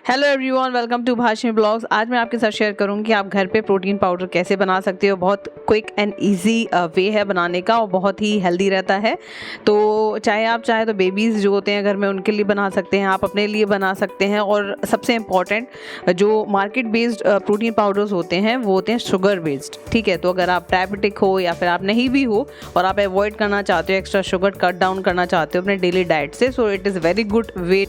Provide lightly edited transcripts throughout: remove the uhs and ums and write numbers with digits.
Hello everyone, welcome to Bhashani blogs. आज मैं आपके साथ शेयर करूंगी कि आप घर पे प्रोटीन पाउडर कैसे बना सकते हो। बहुत क्विक एंड इजी वे है बनाने का और बहुत ही हेल्दी रहता है। तो चाहे तो बेबीज़ जो होते हैं घर में उनके लिए बना सकते हैं, आप अपने लिए बना सकते हैं। और सबसे इम्पॉर्टेंट, जो मार्केट बेस्ड प्रोटीन पाउडर्स होते हैं वो होते हैं शुगर बेस्ड। ठीक है, तो अगर आप डायबिटिक हो या फिर आप नहीं भी हो और आप अवॉइड करना चाहते हो, एक्स्ट्रा शुगर कट डाउन करना चाहते हो अपने डेली डाइट से, so it is very good way.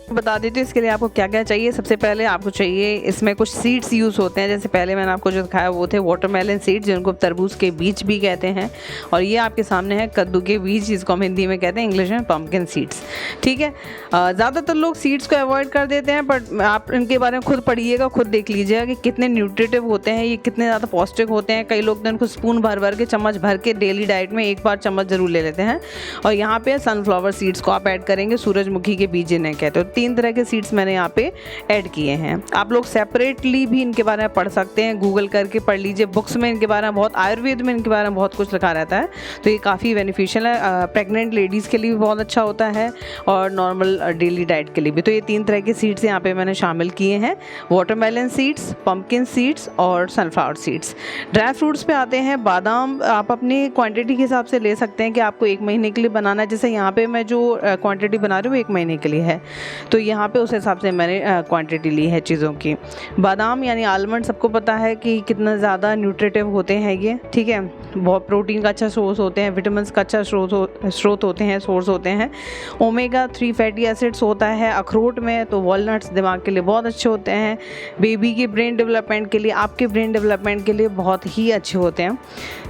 बता देती हूँ इसके लिए आपको क्या क्या चाहिए। सबसे पहले आपको चाहिए, इसमें कुछ सीड्स यूज़ होते हैं। जैसे पहले मैंने आपको जो दिखाया वो थे वाटरमेलन सीड्स, जिनको तरबूज के बीज भी कहते हैं। और ये आपके सामने है कद्दू के बीज, जिसको हम हिंदी में कहते हैं इंग्लिश में पम्पकिन सीड्स। ठीक है, ज़्यादातर लोग सीड्स को अवॉइड कर देते हैं, बट आप इनके बारे में खुद पढ़िएगा, खुद देख लीजिएगा कि कितने न्यूट्रिटिव होते हैं, ये कितने ज़्यादा पौष्टिक होते हैं। कई लोग तो इनको स्पून भर के, चम्मच भर के डेली डाइट में एक बार चम्मच ज़रूर ले लेते हैं। और यहाँ पे सनफ्लावर सीड्स को आप ऐड करेंगे, सूरजमुखी के बीज जिन्हें कहते हो। 3 तरह के सीड्स मैंने यहाँ पे ऐड किए हैं। आप लोग सेपरेटली भी इनके बारे में पढ़ सकते हैं, गूगल करके पढ़ लीजिए। बुक्स में इनके बारे में बहुत, आयुर्वेद में इनके बारे में बहुत कुछ लिखा रहता है, तो ये काफ़ी बेनिफिशियल है। प्रेग्नेंट लेडीज़ के लिए भी बहुत अच्छा होता है और नॉर्मल डेली डाइट के लिए भी। तो ये 3 तरह के सीड्स यहाँ पे मैंने शामिल किए हैं, वाटरमेलन सीड्स, पम्पकिन सीड्स और सनफ्लावर सीड्स। ड्राई फ्रूट्स पे आते हैं। बादाम आप अपनी क्वांटिटी के हिसाब से ले सकते हैं कि आपको 1 महीने के लिए बनाना है। जैसे यहाँ पे मैं जो क्वांटिटी बना रही हूँ 1 महीने के लिए है, तो यहाँ पे उस हिसाब से मैंने क्वांटिटी ली है चीज़ों की। बादाम यानी आलमंड, सबको पता है कि कितना ज़्यादा न्यूट्रिटिव होते हैं ये। ठीक है, बहुत प्रोटीन का अच्छा सोर्स होते हैं, विटामिन का अच्छा स्रोत होते हैं, सोर्स होते हैं। ओमेगा 3 फैटी एसिड्स होता है अखरोट में। तो वॉलनट्स दिमाग के लिए बहुत अच्छे होते हैं, बेबी के ब्रेन डेवलपमेंट के लिए, आपके ब्रेन डेवलपमेंट के लिए बहुत ही अच्छे होते हैं।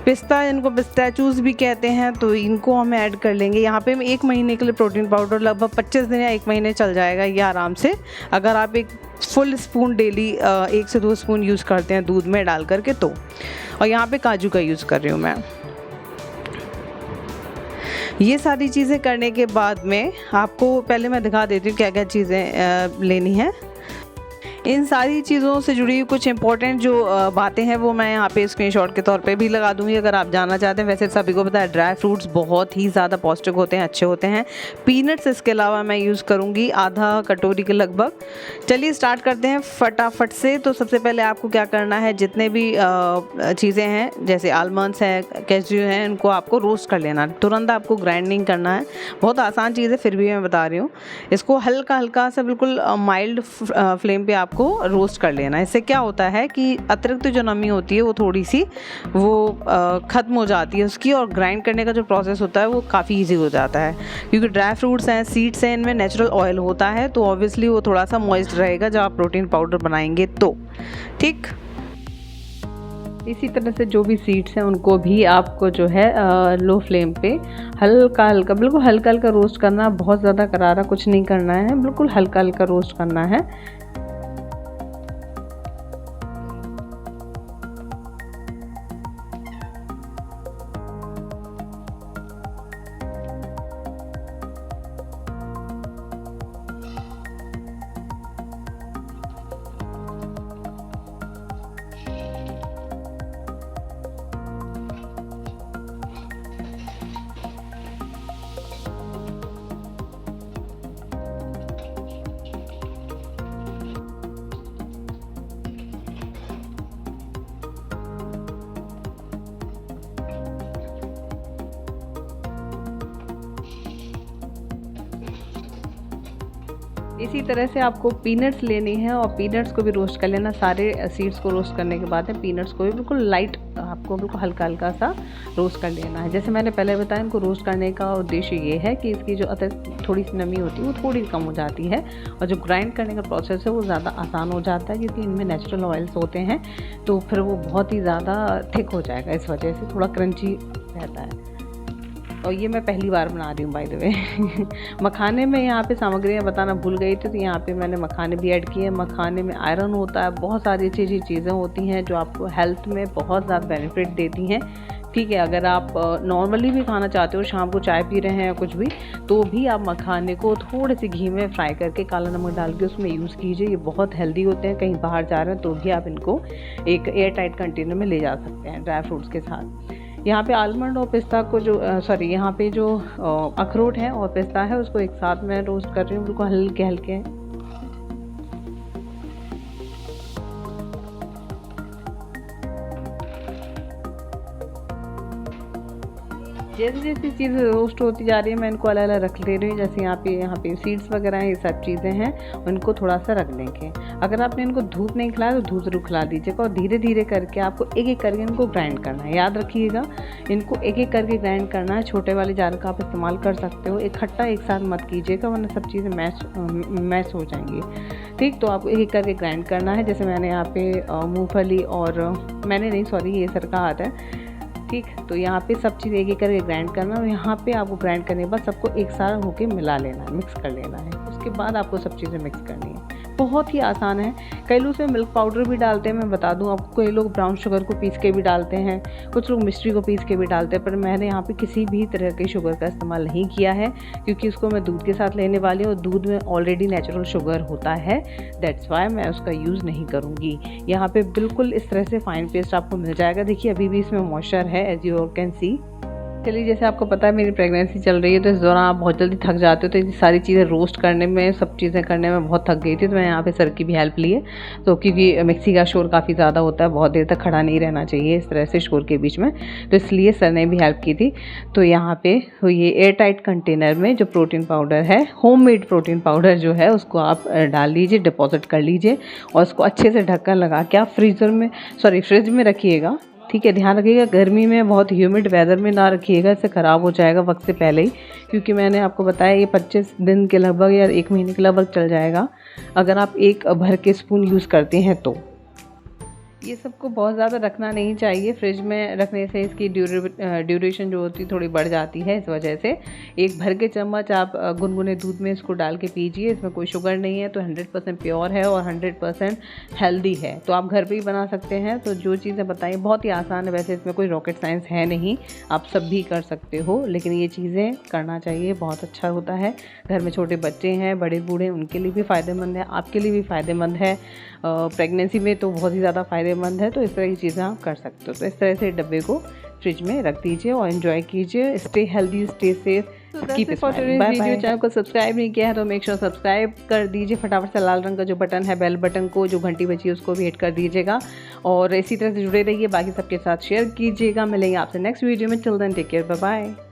पिस्ता, इनको पिस्ताचूज भी कहते हैं, तो इनको हम ऐड कर लेंगे। यहाँ पे 1 महीने के लिए प्रोटीन पाउडर लगभग 25 दिन या 1 महीने चल जाएगा ये आराम से, अगर आप एक फुल स्पून डेली 1 से 2 स्पून यूज़ करते हैं दूध में डाल करके तो। और यहाँ पे काजू का यूज़ कर रही हूँ मैं। ये सारी चीज़ें करने के बाद में आपको पहले मैं दिखा देती हूँ क्या क्या चीज़ें लेनी है। इन सारी चीज़ों से जुड़ी कुछ इंपॉर्टेंट जो बातें हैं वो मैं यहाँ पे स्क्रीनशॉट के तौर पे भी लगा दूँगी, अगर आप जानना चाहते हैं। वैसे सभी को पता है ड्राई फ्रूट्स बहुत ही ज़्यादा पौष्टिक होते हैं, अच्छे होते हैं। पीनट्स इसके अलावा मैं यूज़ करूँगी आधा कटोरी के लगभग। चलिए स्टार्ट करते हैं फटाफट से। तो सबसे पहले आपको क्या करना है, जितने भी चीज़ें हैं जैसे आलमंड्स हैं, कैश्यू हैं, इनको आपको रोस्ट कर लेना। तुरंत आपको ग्राइंड नहीं करना है, बहुत आसान चीज़ है, फिर भी मैं बता रही हूँ। इसको हल्का हल्का सा बिल्कुल माइल्ड फ्लेम पे आपको रोस्ट कर लेना। इससे क्या होता है कि अतिरिक्त जो नमी होती है वो थोड़ी सी वो ख़त्म हो जाती है उसकी, और ग्राइंड करने का जो प्रोसेस होता है वो काफ़ी इजी हो जाता है। क्योंकि ड्राई फ्रूट्स हैं, सीड्स हैं, इनमें नेचुरल ऑयल होता है, तो ऑब्वियसली वो थोड़ा सा मॉइस्ट रहेगा जब आप प्रोटीन पाउडर बनाएंगे तो। ठीक, इसी तरह से जो भी सीड्स हैं उनको भी आपको जो है लो फ्लेम पे हल्का हल्का, बिल्कुल हल्का हल्का रोस्ट करना। बहुत ज़्यादा करारा कुछ नहीं करना है, बिल्कुल हल्का हल्का रोस्ट करना है। इसी तरह से आपको पीनट्स लेनी है और पीनट्स को भी रोस्ट कर लेना। सारे सीड्स को रोस्ट करने के बाद में पीनट्स को भी बिल्कुल लाइट, आपको बिल्कुल हल्का हल्का सा रोस्ट कर लेना है। जैसे मैंने पहले बताया, इनको रोस्ट करने का उद्देश्य ये है कि इसकी जो थोड़ी सी नमी होती है वो थोड़ी कम हो जाती है, और जो ग्राइंड करने का प्रोसेस है वो ज़्यादा आसान हो जाता है, क्योंकि इनमें नेचुरल ऑयल्स होते हैं, तो फिर वो बहुत ही ज़्यादा थिक हो जाएगा। इस वजह से थोड़ा क्रंची रहता है। और ये मैं पहली बार बना रही हूँ बाय द वे। मखाने में यहाँ पे सामग्रियाँ बताना भूल गई थी, तो यहाँ पे मैंने मखाने भी ऐड किए। मखाने में आयरन होता है, बहुत सारी अच्छी अच्छी चीज़ें होती हैं जो आपको हेल्थ में बहुत ज़्यादा बेनिफिट देती हैं। ठीक है, अगर आप नॉर्मली भी खाना चाहते हो, शाम को चाय पी रहे हैं या कुछ भी, तो भी आप मखाने को थोड़े से घी में फ्राई करके काला नमक डाल के उसमें यूज़ कीजिए। ये बहुत हेल्दी होते हैं। कहीं बाहर जा रहे हैं तो भी आप इनको एक एयर टाइट कंटेनर में ले जा सकते हैं ड्राई फ्रूट्स के साथ। यहाँ पे आलमंड और पिस्ता को यहाँ पे जो अखरोट है और पिस्ता है उसको एक साथ मैं रोस्ट कर रही हूँ, बिल्कुल हल्के हल्के। जैसे जैसी चीज़ रोस्ट होती जा रही है मैं इनको अलग अलग रख ले रही हूँ। जैसे यहाँ पे सीड्स वगैरह हैं, ये सब चीज़ें हैं, उनको थोड़ा सा रख लेंगे। अगर आपने इनको धूप नहीं खिलाया तो धूप जरूर खिला दीजिएगा और धीरे धीरे करके आपको एक एक करके इनको ग्राइंड करना है। याद रखिएगा, इनको एक एक करके ग्राइंड करना है। छोटे वाले जार का आप इस्तेमाल कर सकते हो। इकट्ठा एक साथ मत कीजिएगा वरना सब चीज़ें मैश हो जाएंगी। ठीक, तो आपको एक एक करके ग्राइंड करना है। जैसे मैंने यहाँ पे मूँगफली और ये सर का हाथ है। ठीक, तो यहाँ पे सब चीज़ एक एक करके ग्राइंड करना है। यहाँ पे आपको ग्राइंड करने के बाद सबको एक साथ होके मिला लेना है, मिक्स कर लेना है। उसके बाद आपको सब चीज़ें मिक्स करनी है। बहुत ही आसान है। कई लोग उसमें मिल्क पाउडर भी डालते हैं, मैं बता दूं आपको। कई लोग ब्राउन शुगर को पीस के भी डालते हैं, कुछ लोग मिश्री को पीस के भी डालते हैं, पर मैंने यहाँ पे किसी भी तरह के शुगर का इस्तेमाल नहीं किया है क्योंकि उसको मैं दूध के साथ लेने वाली हूँ और दूध में ऑलरेडी नेचुरल शुगर होता है। दैट्स वाई मैं उसका यूज़ नहीं करूँगी। यहाँ पर बिल्कुल इस तरह से फाइन पेस्ट आपको मिल जाएगा। देखिए अभी भी इसमें मॉइस्चर है, as you all can see. चलिए, जैसे आपको पता है मेरी प्रेगनेंसी चल रही है, तो इस दौरान आप बहुत जल्दी थक जाते हो। तो ये सारी चीज़ें रोस्ट करने में, सब चीज़ें करने में बहुत थक गई थी। तो मैं यहाँ पे सर की भी हेल्प ली है। तो क्योंकि मिक्सी का शोर काफ़ी ज़्यादा होता है, बहुत देर तक खड़ा नहीं रहना चाहिए इस तरह से शोर के बीच में, तो इसलिए सर ने भी हेल्प की थी। तो यहाँ पे ये एयर टाइट कंटेनर में जो प्रोटीन पाउडर है, होममेड प्रोटीन पाउडर जो है, उसको आप डाल लीजिए, डिपॉजिट कर लीजिए और उसको अच्छे से ढक्कन लगा के आप फ्रिज में रखिएगा। ठीक है, ध्यान रखिएगा गर्मी में बहुत ह्यूमिड वेदर में ना रखिएगा, इससे ख़राब हो जाएगा वक्त से पहले ही। क्योंकि मैंने आपको बताया ये 25 दिन के लगभग या 1 महीने के लगभग चल जाएगा अगर आप एक भर के स्पून यूज़ करते हैं तो। ये सबको बहुत ज़्यादा रखना नहीं चाहिए। फ्रिज में रखने से इसकी ड्यूरेशन जो होती है थोड़ी बढ़ जाती है। इस वजह से एक भर के चम्मच आप गुनगुने दूध में इसको डाल के पीजिए। इसमें कोई शुगर नहीं है, तो 100% प्योर है और 100% हेल्दी है। तो आप घर पे ही बना सकते हैं। तो जो चीज़ें बताई बहुत ही आसान है, वैसे इसमें कोई रॉकेट साइंस है नहीं, आप सब भी कर सकते हो, लेकिन ये चीज़ें करना चाहिए, बहुत अच्छा होता है। घर में छोटे बच्चे हैं, बड़े बूढ़े, उनके लिए भी फ़ायदेमंद है, आपके लिए भी फ़ायदेमंद है। प्रेगनेंसी में तो बहुत ही ज़्यादा फ़ायदेमंद है। तो इस तरह की चीज़ें आप कर सकते हो। तो इस तरह से डब्बे को फ्रिज में रख दीजिए और एंजॉय कीजिए। Stay healthy, stay safe, keep smiling. Bye bye. Channel को सब्सक्राइब नहीं किया है तो मेक श्योर सब्सक्राइब कर दीजिए। फटाफट से लाल रंग का जो बटन है, बेल बटन को, जो घंटी बची है उसको भी हिट कर दीजिएगा और इसी तरह से जुड़े रहिए, बाकी सबके साथ शेयर कीजिएगा। मिलेंगे आपसे नेक्स्ट वीडियो में। Till then take care, bye bye.